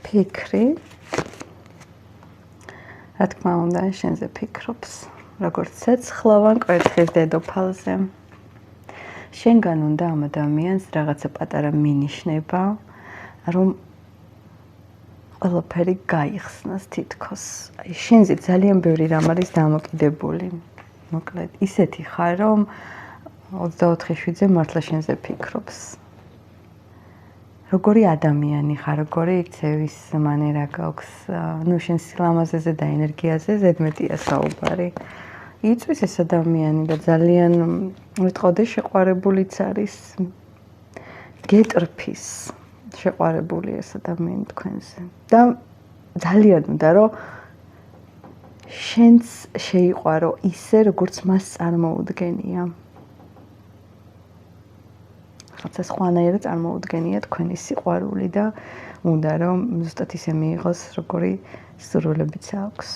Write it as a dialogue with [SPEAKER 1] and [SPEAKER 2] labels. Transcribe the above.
[SPEAKER 1] ფიქრი რა თქმა უნდა შენზე ფიქრობს როგორც ცეცხლოვან კვერცხის დედოფალზე შენგან უნდა ამ ადამიანს რაღაცა პატარა მინიშნება რომ ყველაფერი გაიხსნას თითქოს აი შენზე ძალიან ბევრი რამ არის დამოკიდებული მოკლედ ისეთი ხარ რომ 24/7-ზე მართლა შენზე ფიქრობს როგორი ადამიანი ხარ, როგორი იქცევ ის მანერა გაქვს, შენ სილამაზეზე და ენერგიაზე ზედმეტია საუბარი. იწვის ეს ადამიანი და ძალიან ვიტყოდე შეყვარებულიც არის. გეტრფის შეყვარებული ეს ადამიანი თქვენზე. და ძალიან უნდა რომ შენც შეიყვარო ისე, როგორც მას წარმოუდგენია. ხაცა სხვანაირად წარმოუდგენია თქვენი სიყვარული და უნდა რომ ზუსტად ისე მიიღოს, როგორი სურვილებიც აქვს.